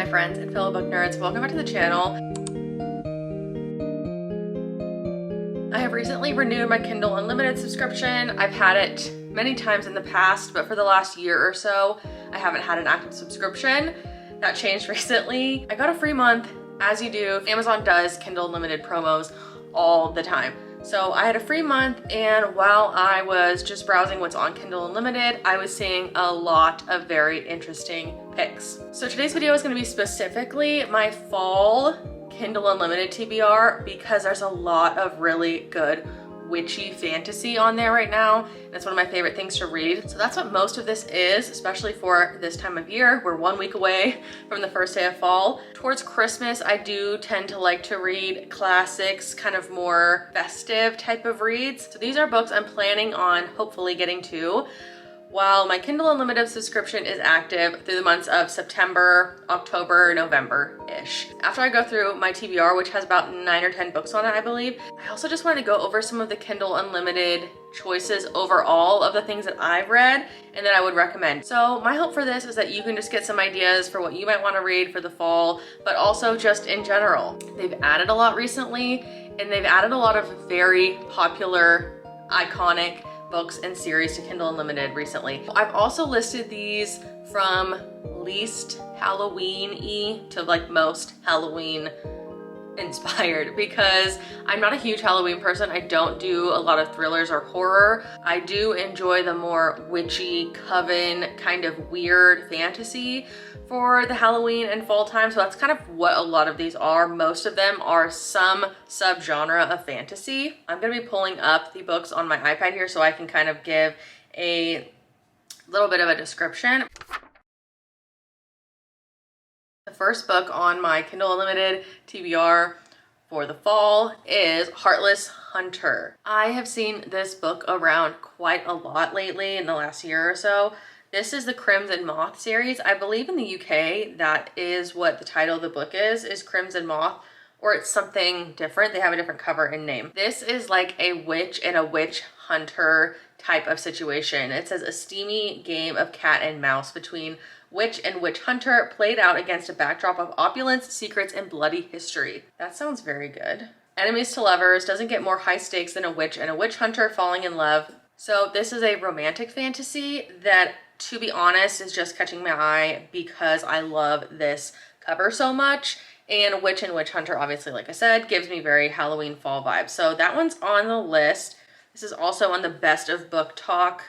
Hi friends and fellow book nerds, welcome back to the channel. I have recently renewed my Kindle Unlimited subscription. I've had it many times in the past, but for the last year or so, I haven't had an active subscription. That changed recently. I got a free month, as you do. Amazon does Kindle Unlimited promos all the time. So I had a free month, and while I was just browsing what's on Kindle Unlimited, I was seeing a lot of very interesting picks. So today's video is going to be specifically my fall Kindle Unlimited TBR because there's a lot of really good witchy fantasy on there right now. That's one of my favorite things to read. So that's what most of this is, especially for this time of year. We're 1 week away from the first day of fall. Towards Christmas, I do tend to like to read classics, kind of more festive type of reads. So these are books I'm planning on hopefully getting to while my Kindle Unlimited subscription is active through the months of September, October, November-ish. After I go through my TBR, which has about 9 or 10 books on it, I believe, I also just wanted to go over some of the Kindle Unlimited choices overall of the things that I've read and that I would recommend. So my hope for this is that you can just get some ideas for what you might want to read for the fall, but also just in general. They've added a lot recently, and they've added a lot of very popular, iconic books and series to Kindle Unlimited recently. I've also listed these from least Halloween-y to like most Halloween inspired because I'm not a huge Halloween person. I don't do a lot of thrillers or horror. I do enjoy the more witchy, coven, kind of weird fantasy for the Halloween and fall time. So that's kind of what a lot of these are. Most of them are some subgenre of fantasy. I'm gonna be pulling up the books on my iPad here so I can kind of give a little bit of a description. The first book on my Kindle Unlimited TBR for the fall is Heartless Hunter. I have seen this book around quite a lot lately in the last year or so. This is the Crimson Moth series. I believe in the UK that is what the title of the book is Crimson Moth, or it's something different. They have a different cover and name. This is like a witch and a witch hunter type of situation. It says a steamy game of cat and mouse between witch and witch hunter played out against a backdrop of opulence, secrets, and bloody history. That sounds very good. Enemies to lovers, doesn't get more high stakes than a witch and a witch hunter falling in love. So this is a romantic fantasy that, to be honest, is just catching my eye because I love this cover so much. And witch hunter, obviously, like I said, gives me very Halloween fall vibes. So that one's on the list. This is also on the best of book talk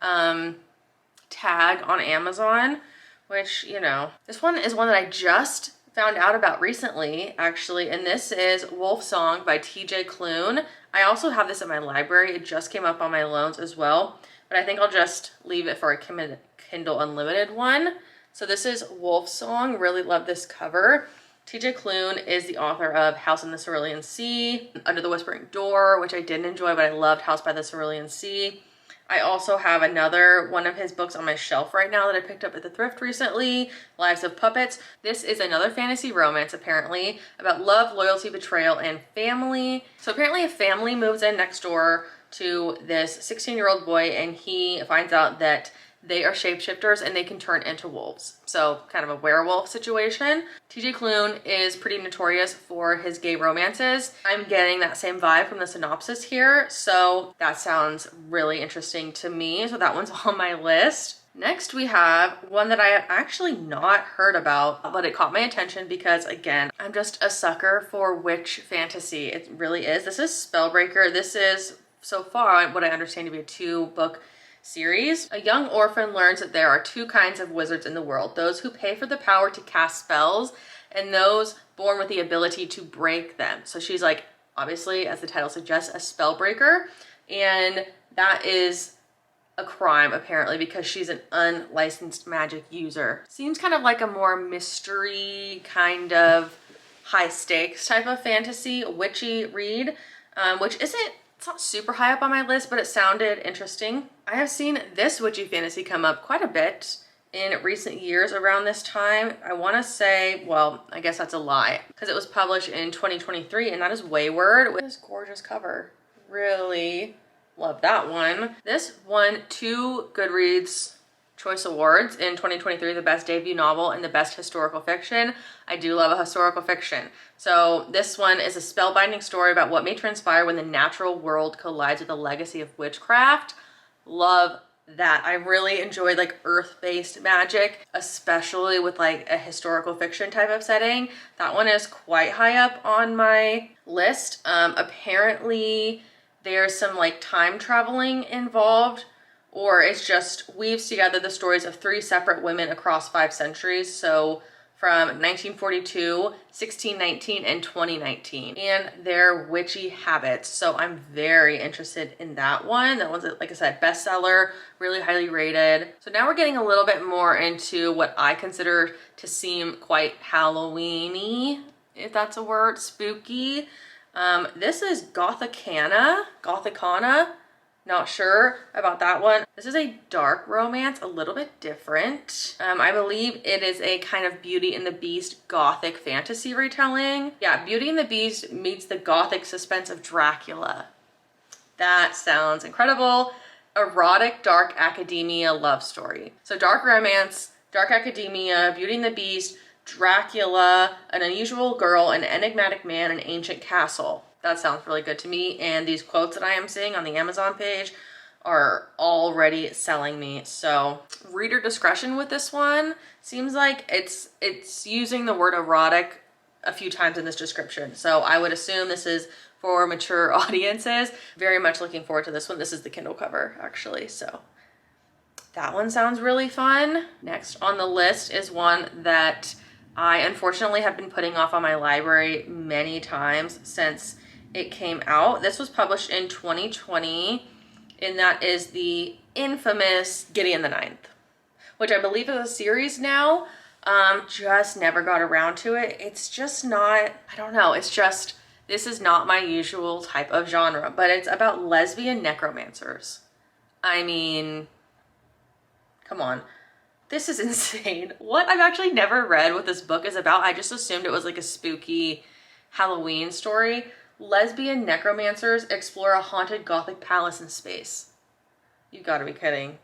tag on Amazon, which, you know, this one is one that I just found out about recently, actually, and this is Wolf Song by TJ Klune. I also have this in my library. It just came up on my loans as well, but I think I'll just leave it for a Kindle Unlimited one. So this is Wolf Song. Really love this cover. TJ Klune is the author of House in the Cerulean Sea, Under the Whispering Door, which I didn't enjoy, but I loved House by the Cerulean Sea. I also have another one of his books on my shelf right now that I picked up at the thrift recently, Lives of Puppets. This is another fantasy romance, apparently, about love, loyalty, betrayal, and family. So apparently a family moves in next door to this 16-year-old boy, and he finds out that they are shapeshifters and they can turn into wolves. So kind of a werewolf situation. TJ Klune is pretty notorious for his gay romances. I'm getting that same vibe from the synopsis here. So that sounds really interesting to me. So that one's on my list. Next, we have one that I have actually not heard about, but it caught my attention because, again, I'm just a sucker for witch fantasy. It really is. This is Spellbreaker. This is, so far, what I understand to be a 2-book series. A young orphan learns that there are 2 kinds of wizards in the world: those who pay for the power to cast spells and those born with the ability to break them. So she's like, obviously, as the title suggests, a spellbreaker, and that is a crime apparently because she's an unlicensed magic user. Seems kind of like a more mystery, kind of high stakes type of fantasy witchy read, which it's not super high up on my list, but it sounded interesting. I have seen this witchy fantasy come up quite a bit in recent years around this time. I want to say, well, I guess that's a lie because it was published in 2023, and that is Wayward with this gorgeous cover. Really love that one. This won 2 Goodreads Choice Awards in 2023, the best debut novel and the best historical fiction. I do love a historical fiction. So this one is a spellbinding story about what may transpire when the natural world collides with a legacy of witchcraft. Love that. I really enjoyed like earth-based magic, especially with like a historical fiction type of setting. That one is quite high up on my list. Apparently there's some like time traveling involved, or it's just weaves together the stories of 3 separate women across 5 centuries. So from 1942, 1619, and 2019, and their witchy habits. So I'm very interested in that one. That one's, like I said, bestseller, really highly rated. So now we're getting a little bit more into what I consider to seem quite Halloween-y, if that's a word, spooky. This is Gothicana, not sure about that one. This is a dark romance, a little bit different. I believe it is a kind of Beauty and the Beast gothic fantasy retelling. Yeah, Beauty and the Beast meets the gothic suspense of Dracula. That sounds incredible. Erotic dark academia love story. So dark romance, dark academia, Beauty and the Beast, Dracula, an unusual girl, an enigmatic man, an ancient castle. That sounds really good to me, and these quotes that I am seeing on the Amazon page are already selling me. So reader discretion with this one. Seems like it's using the word erotic a few times in this description. So I would assume this is for mature audiences. Very much looking forward to this one. This is the Kindle cover, actually. So that one sounds really fun. Next on the list is one that I unfortunately have been putting off on my library many times since it came out. This was published in 2020, and that is the infamous Gideon the Ninth, which I believe is a series now. Just never got around to it. It's just not, I don't know, it's just, this is not my usual type of genre, but it's about lesbian necromancers. I mean, come on. This is insane. What? I've actually never read what this book is about. I just assumed it was like a spooky Halloween story. Lesbian necromancers explore a haunted gothic palace in space. You gotta be kidding.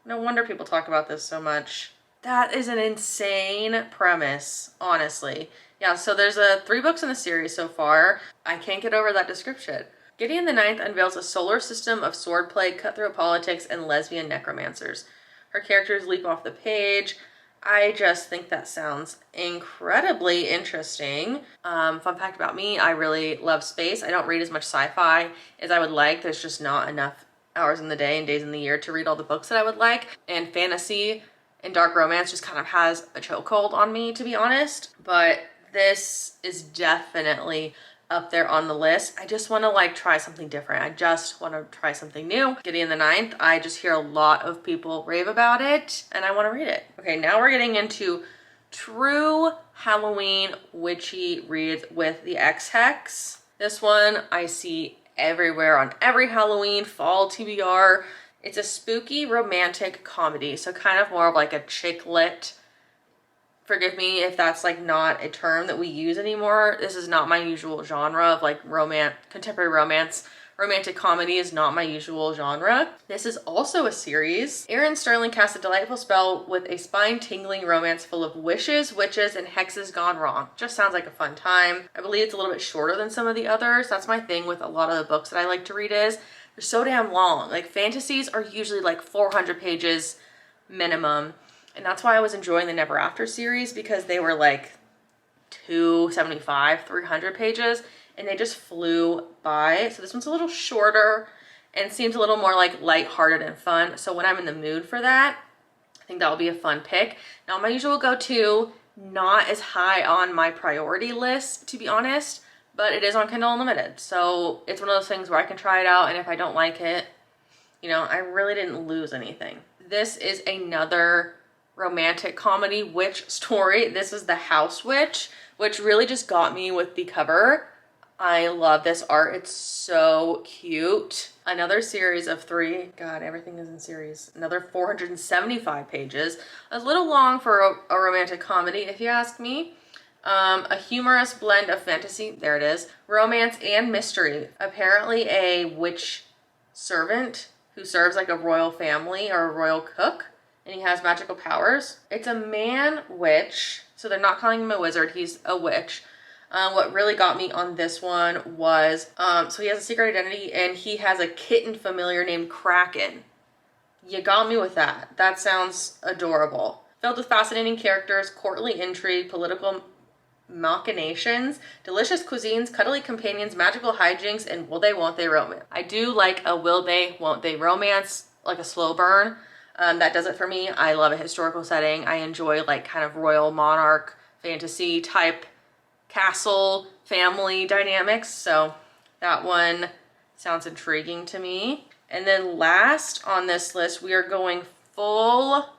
No wonder people talk about this so much. That is an insane premise, honestly. Yeah, so there's 3 books in the series so far. I can't get over that description. Gideon the Ninth unveils a solar system of swordplay, cutthroat politics, and lesbian necromancers. Her characters leap off the page. I just think that sounds incredibly interesting. Fun fact about me, I really love space. I don't read as much sci-fi as I would like. There's just not enough hours in the day and days in the year to read all the books that I would like. And fantasy and dark romance just kind of has a chokehold on me, to be honest. But this is definitely up there on the list. I just want to like try something different. I just want to try something new. Gideon the Ninth, I just hear a lot of people rave about it and I want to read it. Okay, now we're getting into true Halloween witchy reads with the X-Hex. This one I see everywhere on every Halloween, fall TBR. It's a spooky romantic comedy, so kind of more of like a chick lit. Forgive me if that's like not a term that we use anymore. This is not my usual genre of like contemporary romance. Romantic comedy is not my usual genre. This is also a series. Erin Sterling casts a delightful spell with a spine-tingling romance full of wishes, witches, and hexes gone wrong. Just sounds like a fun time. I believe it's a little bit shorter than some of the others. That's my thing with a lot of the books that I like to read is they're so damn long. Like fantasies are usually like 400 pages minimum. And that's why I was enjoying the Never After series, because they were like 275, 300 pages, and they just flew by. So this one's a little shorter and seems a little more like lighthearted and fun. So when I'm in the mood for that, I think that will be a fun pick. Not my usual go-to, not as high on my priority list, to be honest, but it is on Kindle Unlimited. So it's one of those things where I can try it out, and if I don't like it, you know, I really didn't lose anything. This is another romantic comedy witch story. This is The House Witch, which really just got me with the cover. I love this art. It's so cute. Another series of 3. God, everything is in series. Another 475 pages. A little long for a romantic comedy, if you ask me. A humorous blend of fantasy, there it is, romance and mystery. Apparently a witch servant who serves like a royal family or a royal cook and he has magical powers. It's a man witch, so they're not calling him a wizard, he's a witch. What really got me on this one was, so he has a secret identity and he has a kitten familiar named Kraken. You got me with that. That sounds adorable. Filled with fascinating characters, courtly intrigue, political machinations, delicious cuisines, cuddly companions, magical hijinks, and will they, won't they romance. I do like a will they, won't they romance, like a slow burn. That does it for me. I love a historical setting. I enjoy like kind of royal monarch fantasy type castle family dynamics. So that one sounds intriguing to me. And then last on this list, we are going full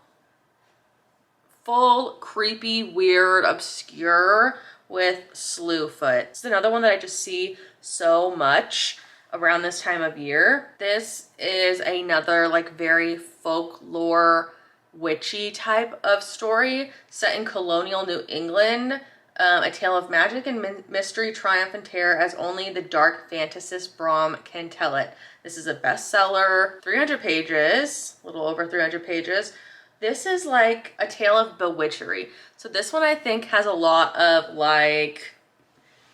creepy, weird, obscure with Slewfoot. It's another one that I just see so much around this time of year. This is another like very folklore, witchy type of story set in colonial New England. A tale of magic and mystery, triumph and terror as only the dark fantasist Brom can tell it. This is a bestseller, 300 pages, a little over 300 pages. This is like a tale of bewitchery. So this one I think has a lot of like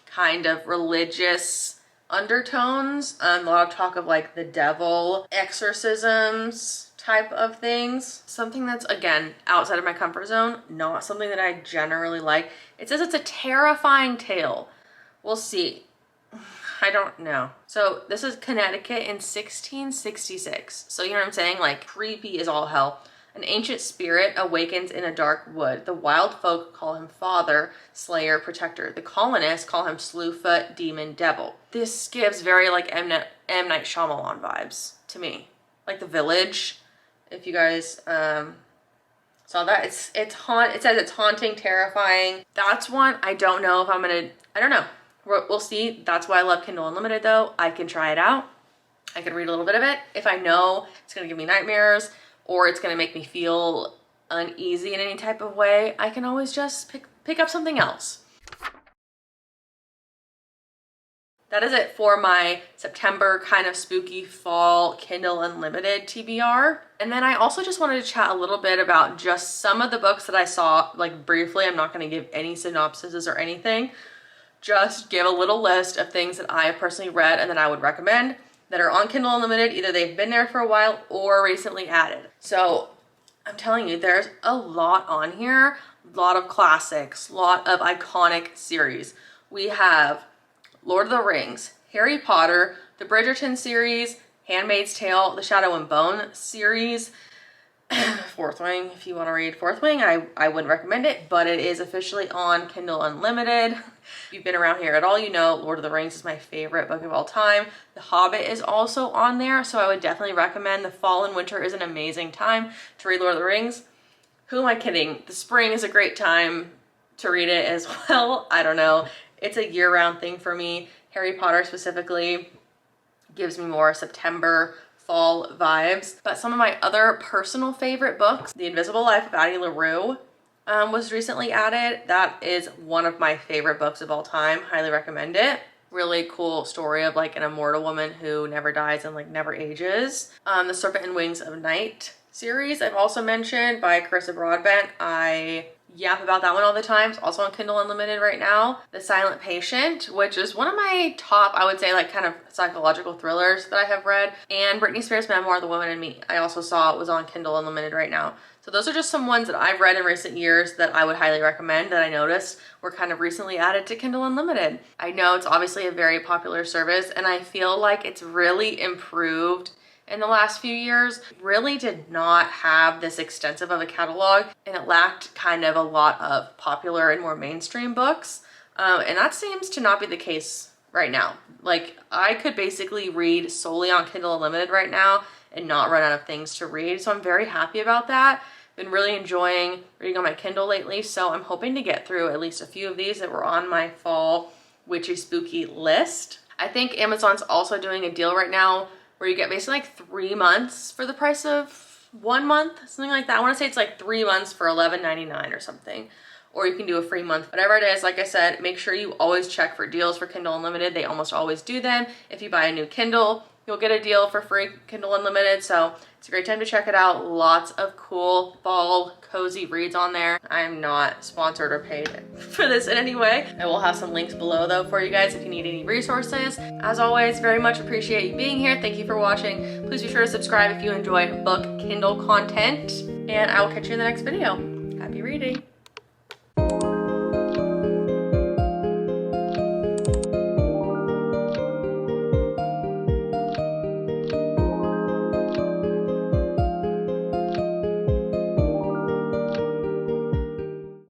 kind of religious undertones, a lot of talk of like the devil, exorcisms type of things. Something that's, again, outside of my comfort zone, not something that I generally like. It says it's a terrifying tale. We'll see. I don't know. So this is Connecticut in 1666. So you know what I'm saying? Like creepy as all hell. An ancient spirit awakens in a dark wood. The wild folk call him father, slayer, protector. The colonists call him Slewfoot, demon, devil. This gives very like M. Night Shyamalan vibes to me. Like The Village. If you guys saw that, it says it's haunting, terrifying. That's one I don't know if I'm gonna, I don't know. We'll see. That's why I love Kindle Unlimited though. I can try it out. I can read a little bit of it. If I know it's gonna give me nightmares or it's gonna make me feel uneasy in any type of way, I can always just pick up something else. That is it for my September kind of spooky fall Kindle Unlimited TBR. And then I also just wanted to chat a little bit about just some of the books that I saw, like briefly. I'm not going to give any synopsises or anything. Just give a little list of things that I have personally read and that I would recommend that are on Kindle Unlimited. Either they've been there for a while or recently added. So I'm telling you, there's a lot on here. A lot of classics, a lot of iconic series. We have Lord of the Rings, Harry Potter, the Bridgerton series, Handmaid's Tale, the Shadow and Bone series, Fourth Wing. If you want to read Fourth Wing, I wouldn't recommend it, but it is officially on Kindle Unlimited. If you've been around here at all, you know Lord of the Rings is my favorite book of all time. The Hobbit is also on there, so I would definitely recommend. The fall and winter is an amazing time to read Lord of the Rings. Who am I kidding? The spring is a great time to read it as well. I don't know. It's a year-round thing for me. Harry Potter specifically gives me more September, fall vibes. But some of my other personal favorite books, The Invisible Life of Addie LaRue was recently added. That is one of my favorite books of all time. Highly recommend it. Really cool story of like an immortal woman who never dies and like never ages. The Serpent and Wings of Night series I've also mentioned by Carissa Broadbent. I yap about that one all the time. It's also on Kindle Unlimited right now. The Silent Patient, which is one of my top, I would say, like kind of psychological thrillers that I have read. And Britney Spears' memoir, The Woman in Me, I also saw it was on Kindle Unlimited right now. So those are just some ones that I've read in recent years that I would highly recommend that I noticed were kind of recently added to Kindle Unlimited. I know it's obviously a very popular service and I feel like it's really improved in the last few years. Really did not have this extensive of a catalog and it lacked kind of a lot of popular and more mainstream books. And that seems to not be the case right now. Like I could basically read solely on Kindle Unlimited right now and not run out of things to read. So I'm very happy about that. Been really enjoying reading on my Kindle lately. So I'm hoping to get through at least a few of these that were on my fall witchy spooky list. I think Amazon's also doing a deal right now where you get basically like 3 months for the price of 1 month, something like that. I want to say it's like 3 months for $11.99 or something. Or you can do a free month, whatever it is. Like I said, make sure you always check for deals for Kindle Unlimited. They almost always do them. If you buy a new Kindle, you'll get a deal for free, Kindle Unlimited. So it's a great time to check it out. Lots of cool fall cozy reads on there. I'm not sponsored or paid for this in any way. I will have some links below though for you guys if you need any resources. As always, very much appreciate you being here. Thank you for watching. Please be sure to subscribe if you enjoy book Kindle content, and I will catch you in the next video. Happy reading.